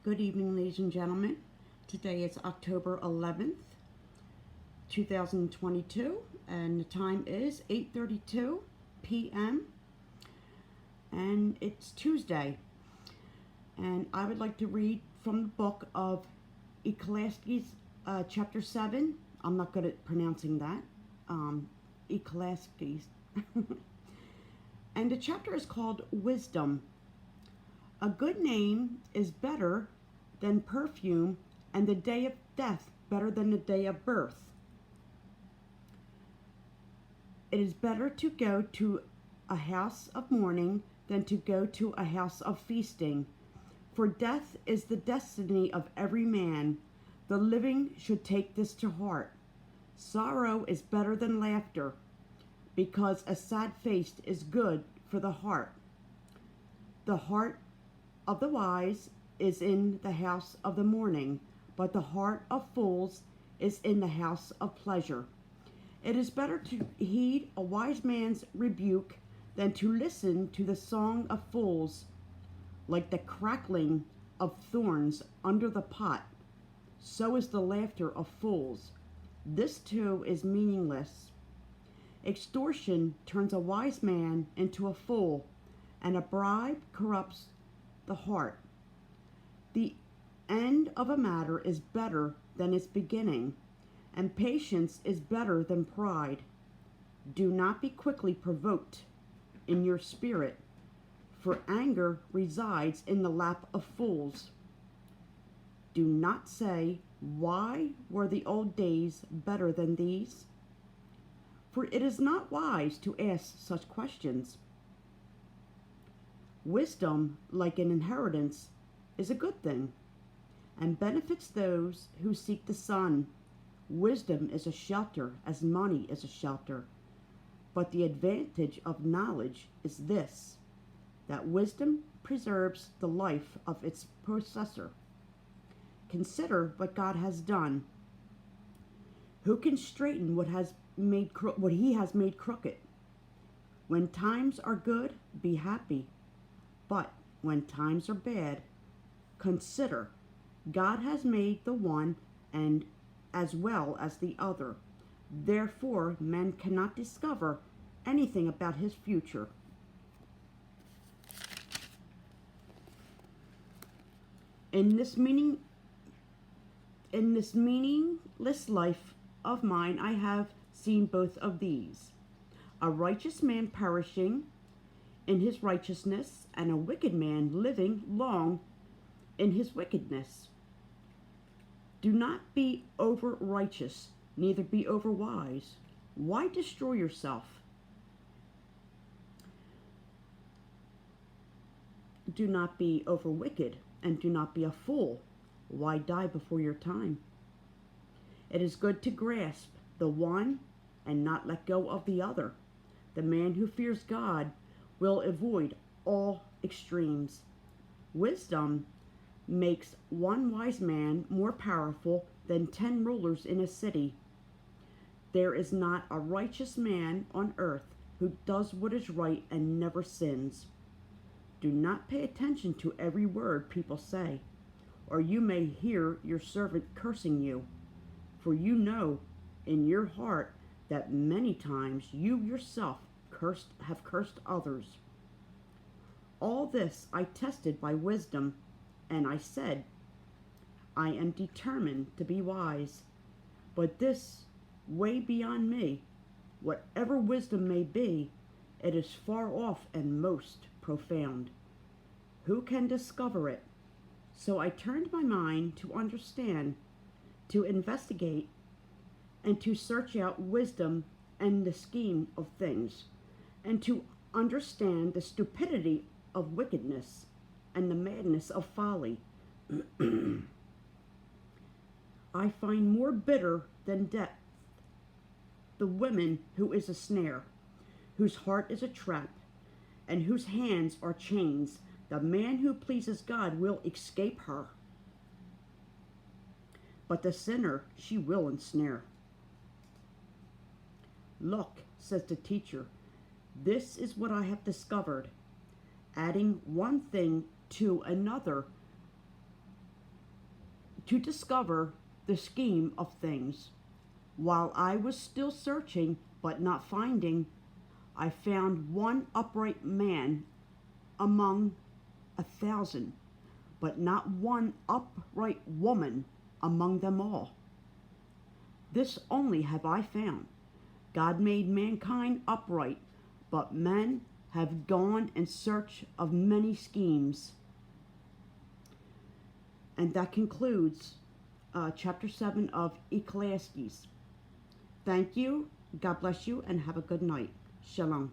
Good evening, ladies and gentlemen. Today is October 11th, 2022, and the time is 8:32 p.m. and it's Tuesday. And I would like to read from the book of ECCLESIASTES chapter 7. I'm not good at pronouncing that. ECCLESIASTES. And the chapter is called Wisdom. A good name is better than perfume, and the day of death better than the day of birth. It is better to go to a house of mourning than to go to a house of feasting. For death is the destiny of every man. The living should take this to heart. Sorrow is better than laughter, because a sad face is good for the heart. The heart of the wise is in the house of the mourning, but the heart of fools is in the house of pleasure. It is better to heed a wise man's rebuke than to listen to the song of fools. Like the crackling of thorns under the pot, so is the laughter of fools. This too is meaningless. Extortion turns a wise man into a fool, and a bribe corrupts the heart. The end of a matter is better than its beginning, and patience is better than pride. Do not be quickly provoked in your spirit, for anger resides in the lap of fools. Do not say, "Why were the old days better than these?" For it is not wise to ask such questions. Wisdom, like an inheritance, is a good thing, and benefits those who seek the sun. Wisdom is a shelter, as money is a shelter. But the advantage of knowledge is this, that wisdom preserves the life of its possessor. Consider what God has done. Who can straighten what he has made crooked? When times are good, be happy. But when times are bad, consider God has made the one and as well as the other. Therefore, men cannot discover anything about his future. In this meaningless life of mine, I have seen both of these: a righteous man perishing in his righteousness, and a wicked man living long in his wickedness. Do not be over righteous, neither be over wise. Why destroy yourself? Do not be over wicked, and do not be a fool. Why die before your time? It is good to grasp the one and not let go of the other. The man who fears God will avoid all extremes. Wisdom makes one wise man more powerful than 10 rulers in a city. There is not a righteous man on earth who does what is right and never sins. Do not pay attention to every word people say, or you may hear your servant cursing you. For you know in your heart that many times you yourself have cursed others. All this I tested by wisdom, and I said, I am determined to be wise. But this way beyond me, whatever wisdom may be, it is far off and most profound. Who can discover it? So I turned my mind to understand, to investigate, and to search out wisdom and the scheme of things, and to understand the stupidity of wickedness and the madness of folly. I find more bitter than death the woman who is a snare, whose heart is a trap, and whose hands are chains. The man who pleases God will escape her, but the sinner she will ensnare. Look, says the teacher, this is what I have discovered. Adding one thing to another to discover the scheme of things. While I was still searching, but not finding, I found one upright man among 1,000, but not one upright woman among them all. This only have I found: God made mankind upright, but men have gone in search of many schemes. And that concludes chapter 7 of Ecclesiastes. Thank you, God bless you, and have a good night. Shalom.